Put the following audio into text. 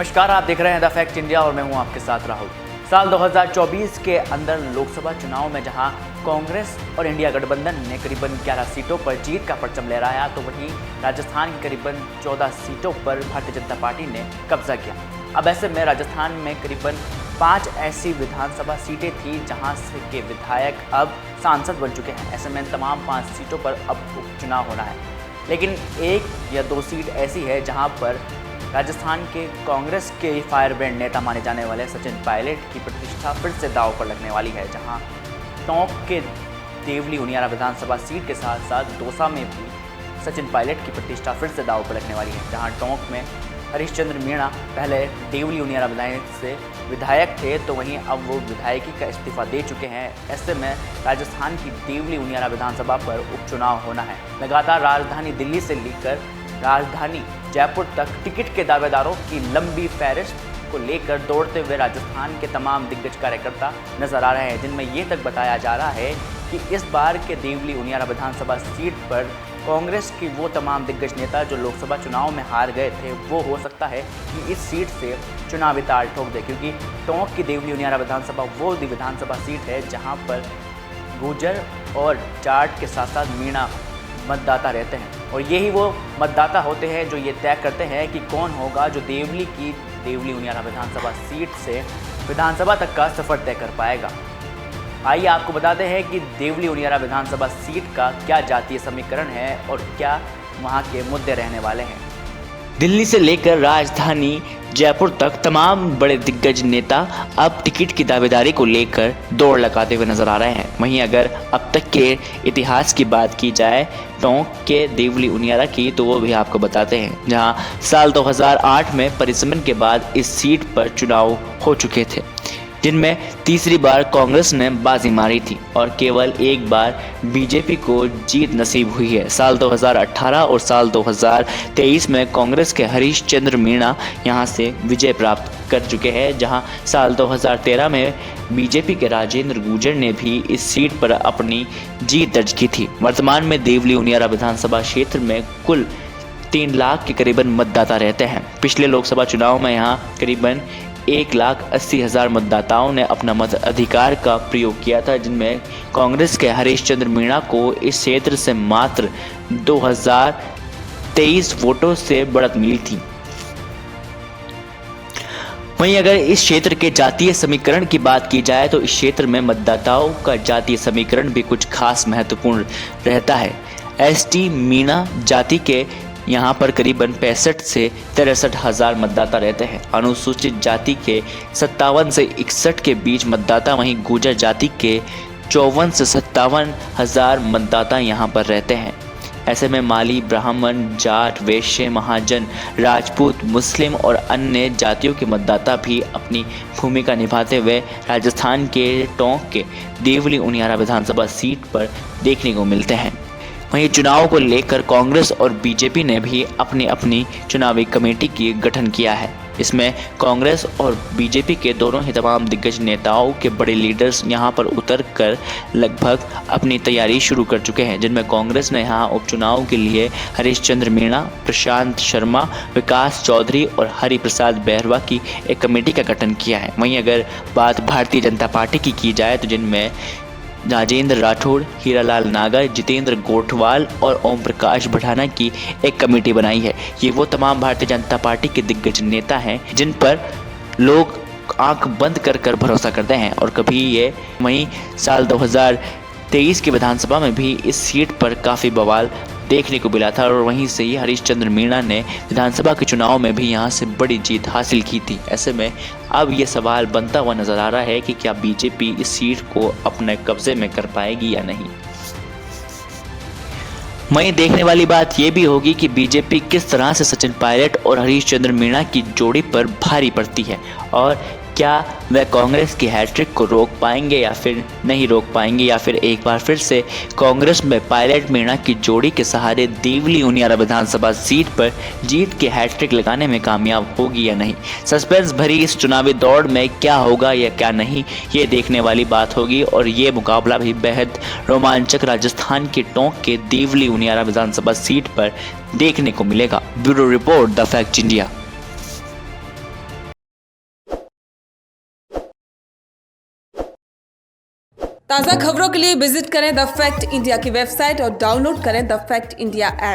नमस्कार, आप देख रहे हैं द फैक्ट इंडिया और मैं हूं आपके साथ राहुल। साल 2024 के अंदर लोकसभा चुनाव में जहां कांग्रेस और इंडिया गठबंधन ने करीबन 11 सीटों पर जीत का परचम लहराया, तो वहीं राजस्थान की करीबन 14 सीटों पर भारतीय जनता पार्टी ने कब्जा किया। अब ऐसे में राजस्थान में करीबन 5 ऐसी विधानसभा सीटें थी जहां से के विधायक अब सांसद बन चुके हैं। ऐसे में तमाम 5 सीटों पर अब उपचुनाव होना है, लेकिन 1 या 2 सीट ऐसी है जहां पर राजस्थान के कांग्रेस के फायरब्रांड नेता माने जाने वाले सचिन पायलट की प्रतिष्ठा फिर से दांव पर लगने वाली है। जहां टोंक के देवली उनियारा विधानसभा सीट के साथ साथ दौसा में भी सचिन पायलट की प्रतिष्ठा फिर से दांव पर लगने वाली है। जहां टोंक में हरिश्चंद्र मीणा पहले देवली उनियारा विधायक थे, तो वहीं अब वो विधायकी का इस्तीफा दे चुके हैं। ऐसे में राजस्थान की देवली उनियारा विधानसभा पर उपचुनाव होना है। लगातार राजधानी दिल्ली से लेकर राजधानी जयपुर तक टिकट के दावेदारों की लंबी फहरिस्त को लेकर दौड़ते हुए राजस्थान के तमाम दिग्गज कार्यकर्ता नजर आ रहे हैं, जिनमें ये तक बताया जा रहा है कि इस बार के देवली उनियारा विधानसभा सीट पर कांग्रेस की वो तमाम दिग्गज नेता जो लोकसभा चुनाव में हार गए थे, वो हो सकता है कि इस सीट से चुनावी ताल ठोक दे, क्योंकि टोंक की देवली उनियारा विधानसभा वो विधानसभा सीट है जहाँ पर गुर्जर और जाट के साथ साथ मीणा मतदाता रहते हैं, और यही वो मतदाता होते हैं जो ये तय करते हैं कि कौन होगा जो देवली उनियारा विधानसभा सीट से विधानसभा तक का सफर तय कर पाएगा। आइए आपको बताते हैं कि देवली उनियारा विधानसभा सीट का क्या जातीय समीकरण है और क्या वहाँ के मुद्दे रहने वाले हैं। दिल्ली से लेकर राजधानी जयपुर तक तमाम बड़े दिग्गज नेता अब टिकट की दावेदारी को लेकर दौड़ लगाते हुए नजर आ रहे हैं। वहीं अगर अब तक के इतिहास की बात की जाए टोंक के देवली उनियारा की, तो वो भी आपको बताते हैं, जहां साल 2008 में परिसमन के बाद इस सीट पर चुनाव हो चुके थे, जिनमें तीसरी बार कांग्रेस ने बाजी मारी थी और केवल एक बार बीजेपी को जीत नसीब हुई है। साल 2018 और साल 2023 में कांग्रेस के हरिश्चंद्र मीणा यहां से विजय प्राप्त कर चुके हैं, जहां साल 2013 में बीजेपी के राजेंद्र गुर्जर ने भी इस सीट पर अपनी जीत दर्ज की थी। वर्तमान में देवली उनियारा विधानसभा क्षेत्र में कुल 3 लाख के करीबन मतदाता रहते हैं। पिछले लोकसभा चुनाव में यहाँ करीबन 1,80,000 मतदाताओं ने अपना मत अधिकार का प्रयोग किया था, जिनमें कांग्रेस के हरिश्चंद्र मीणा को इस क्षेत्र से मात्र 2023 वोटों से बढ़त मिली थी। वहीं अगर इस क्षेत्र के जातीय समीकरण की बात की जाए तो इस क्षेत्र में मतदाताओं का जातीय समीकरण भी कुछ खास महत्वपूर्ण रहता है। एसटी मीणा जाति के यहाँ पर करीबन 65 से 63 हज़ार मतदाता रहते हैं। अनुसूचित जाति के 57 से 61 के बीच मतदाता, वहीं गुर्जर जाति के 54 से 57 हज़ार मतदाता यहाँ पर रहते हैं। ऐसे में माली, ब्राह्मण, जाट, वैश्य, महाजन, राजपूत, मुस्लिम और अन्य जातियों के मतदाता भी अपनी भूमिका निभाते हुए राजस्थान के टोंक के देवली उनियारा विधानसभा सीट पर देखने को मिलते हैं। वहीं चुनाव को लेकर कांग्रेस और बीजेपी ने भी अपनी अपनी चुनावी कमेटी की गठन किया है। इसमें कांग्रेस और बीजेपी के दोनों ही तमाम दिग्गज नेताओं के बड़े लीडर्स यहां पर उतर कर लगभग अपनी तैयारी शुरू कर चुके हैं, जिनमें कांग्रेस ने यहां उपचुनाव के लिए हरिश्चंद्र मीणा, प्रशांत शर्मा, विकास चौधरी और हरि प्रसाद बैरवा की एक कमेटी का गठन किया है। वहीं अगर बात भारतीय जनता पार्टी की जाए तो जिनमें राजेंद्र राठौड़, हीरालाल नागर, जितेंद्र गोठवाल और ओम प्रकाश बढ़ाना की एक कमेटी बनाई है। ये वो तमाम भारतीय जनता पार्टी के दिग्गज नेता हैं जिन पर लोग आंख बंद कर कर भरोसा करते हैं, और कभी ये वहीं साल 2023 की विधानसभा में भी इस सीट पर काफ़ी बवाल देखने को मिला था, और वहीं से ही हरिश्चंद्र मीणा ने विधानसभा के चुनाव में भी यहां से बड़ी जीत हासिल की थी। ऐसे में अब ये सवाल बनता हुआ नजर आ रहा है कि क्या बीजेपी इस सीट को अपने कब्जे में कर पाएगी या नहीं। वहीं देखने वाली बात यह भी होगी कि बीजेपी किस तरह से सचिन पायलट और हरिश्चंद्र मीणा की जोड़ी पर भारी पड़ती है, और क्या वह कांग्रेस की हैट्रिक को रोक पाएंगे या फिर नहीं रोक पाएंगे, या फिर एक बार फिर से कांग्रेस में पायलट मीणा की जोड़ी के सहारे देवली उनियारा विधानसभा सीट पर जीत के हैट्रिक लगाने में कामयाब होगी या नहीं। सस्पेंस भरी इस चुनावी दौड़ में क्या होगा या क्या नहीं, ये देखने वाली बात होगी, और ये मुकाबला भी बेहद रोमांचक राजस्थान के टोंक के देवली उनियारा विधानसभा सीट पर देखने को मिलेगा। Bureau report, the fact India. ताज़ा खबरों के लिए विजिट करें द फैक्ट इंडिया की वेबसाइट और डाउनलोड करें द फैक्ट इंडिया ऐप।